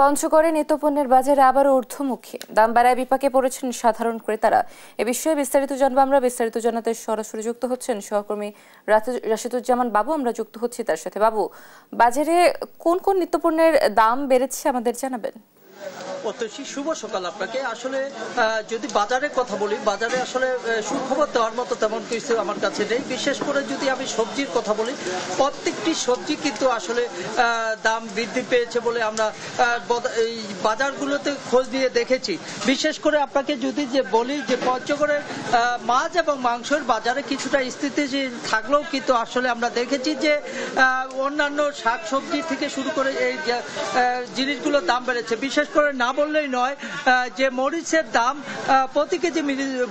পঞ্চগড়ে নিত্যপণ্যের বাজারে আবারও ঊর্ধ্বমুখী দাম বাড়ায় বিপাকে পড়েছেন সাধারণ ক্রেতারা। এ বিষয়ে বিস্তারিত জানবো আমরা। বিস্তারিত জানাতে সরাসরি যুক্ত হচ্ছেন সহকর্মী রাশিদুজ্জামান বাবু। আমরা যুক্ত হচ্ছি তার সাথে। বাবু, বাজারে কোন কোন নিত্যপণ্যের দাম বেড়েছে আমাদের জানাবেন। অতসী, শুভ সকাল আপনাকে। আসলে যদি বাজারের কথা বলি, বাজারে আসলে সুখবর দেওয়ার মতো তেমন কিছু আমার কাছে নেই। বিশেষ করে যদি আমি সবজির কথা বলি, প্রত্যেকটি সবজি কিন্তু আসলে দাম বৃদ্ধি পেয়েছে বলে আমরা এই বাজারগুলোতে খোঁজ নিয়ে দেখেছি। বিশেষ করে আপনাকে যদি যে বলি যে পঞ্চগড়ের মাছ এবং মাংসের বাজারে কিছুটা স্থিতিশীল থাকলেও কিন্তু আসলে আমরা দেখেছি যে অন্যান্য শাক সবজি থেকে শুরু করে এই জিনিসগুলোর দাম বেড়েছে। বিশেষ করে না বললেই নয় যে মরিচের দাম প্রতি কেজি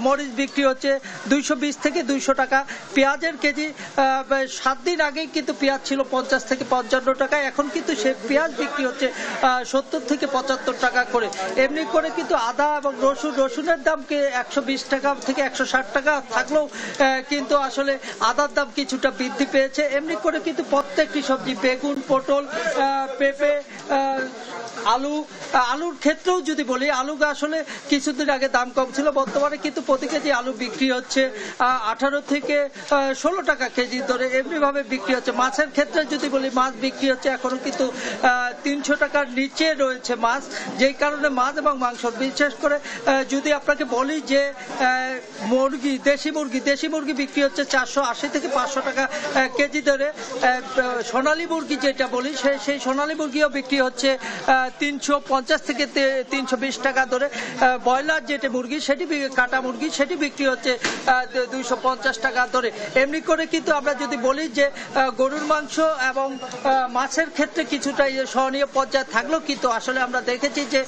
মরিচ বিক্রি হচ্ছে 220 থেকে 200 টাকা। পেঁয়াজের কেজি 7 দিন আগেই কিন্তু পেঁয়াজ ছিল 50 থেকে 55 টাকা, এখন কিন্তু সে পেঁয়াজ বিক্রি হচ্ছে 70 থেকে 75 টাকা করে। এমনি করে কিন্তু আদা এবং রসুনের দাম 120 টাকা থেকে 160 টাকা থাকলেও কিন্তু আসলে আদার দাম কিছুটা বৃদ্ধি পেয়েছে। এমনি করে কিন্তু প্রত্যেকটি সবজি, বেগুন, পটল, পেঁপে, আলুর ক্ষেত্রেও যদি বলি, আলু আসলে কিছুদিন আগে দাম কম ছিল, বর্তমানে কিন্তু প্রতি কেজি আলু বিক্রি হচ্ছে 18 থেকে 16 টাকা কেজি ধরে এমনিভাবে বিক্রি হচ্ছে। মাছের ক্ষেত্রে যদি বলি, মাছ বিক্রি হচ্ছে এখনো কিন্তু 300 টাকার নিচে রয়েছে মাছ, যেই কারণে মাছ এবং মাংস, বিশেষ করে যদি আপনাকে বলি যে দেশি মুরগি বিক্রি হচ্ছে 480 থেকে 500 টাকা কেজি ধরে। সোনালী মুরগি যেটা বলি, সেই সোনালী মুরগিও বিক্রি হচ্ছে 350 থেকে 320 টাকা ধরে। ব্রয়লার যেটা মুরগি, সেটি কাটা মুরগি, সেটি বিক্রি হচ্ছে 250 টাকা ধরে। এমনি করে কিন্তু আমরা যদি বলি যে গরুর মাংস এবং মাছের ক্ষেত্রে কিছুটা সহনীয় পর্যায়ে থাকলেও কিন্তু আসলে আমরা দেখেছি যে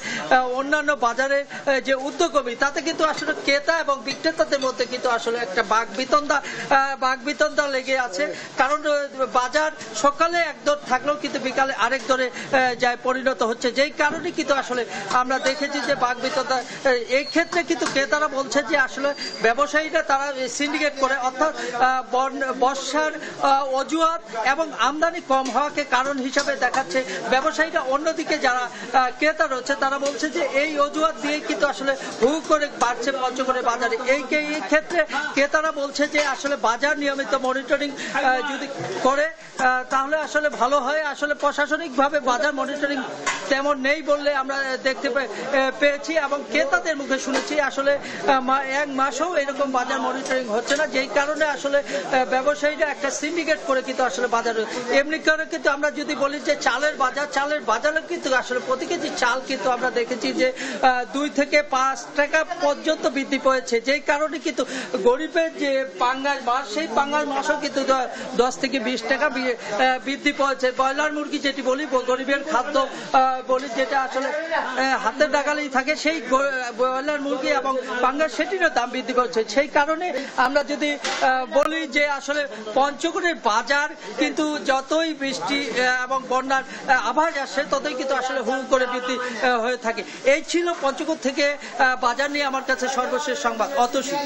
অন্যান্য বাজারের যে উদ্যোগী, তাতে কিন্তু আসলে ক্রেতা এবং বিক্রেতাদের মধ্যে কিন্তু আসলে একটা বাগবিতণ্ডা লেগে আছে। কারণ বাজার সকালে এক দর থাকলেও কিন্তু বিকালে আরেক দরে যায় পরিণত হচ্ছে, যেই কারণে কিন্তু আসলে আমরা দেখেছি যে বাগবিতণ্ডা। এই ক্ষেত্রে কিন্তু ক্রেতারা বলছে যে আসলে ব্যবসায়ীরা তারা সিন্ডিকেট করে, অর্থাৎ বর্ষার অজুহাত এবং আমদানি কম হওয়াকে কারণ হিসাবে দেখাচ্ছে ব্যবসায়ীরা। অন্যদিকে যারা ক্রেতা রয়েছে তারা বলছে যে এই অজুহাত দিয়ে কিন্তু আসলে হু করে বাড়ছে পঞ্চগড়ের বাজারে। এই ক্ষেত্রে ক্রেতারা বলছে যে আসলে বাজার নিয়মিত মনিটরিং যদি করে তাহলে আসলে ভালো হয়। আসলে প্রশাসনিকভাবে বাজার মনিটরিং তেমন নেই বললে আমরা দেখতে পেয়েছি এবং ক্রেতাদের মুখে শুনেছি আসলে এক মাসেও এরকম বাজার মনিটরিং হচ্ছে না, যেই কারণে আসলে ব্যবসায়ীরা একটা সিন্ডিকেট করে কিন্তু আসলে বাজার। এমনি করে কিন্তু আমরা যদি বলি যে চালের বাজারে কিন্তু আসলে প্রতি কেজি চাল কিন্তু আমরা দেখেছি যে 2 থেকে 5 টাকা পর্যন্ত বৃদ্ধি পেয়েছে, যেই কারণে কিন্তু গরিবের যে পাঙ্গাস মাছ, সেই পাঙ্গাস মাছও কিন্তু 10 থেকে 20 টাকা বৃদ্ধি পেয়েছে। ব্রয়লার মুরগি যেটি বলি, গরিবের খাদ্য বলি, যেটা আসলে হাতের নাগালেই থাকে, সেই ব্রয়লার মুরগি এবং পাঙ্গাস সেটিরও দাম বৃদ্ধি পাচ্ছে। সেই কারণে আমরা যদি বলি যে আসলে পঞ্চগড়ের বাজার কিন্তু যতই বৃষ্টি এবং বন্যার আভাস আসে ততই কিন্তু আসলে হু করে বৃদ্ধি হয়ে থাকে। এই ছিল পঞ্চগড় থেকে বাজার নিয়ে আমার কাছে সর্বশেষ সংবাদ। অতসী।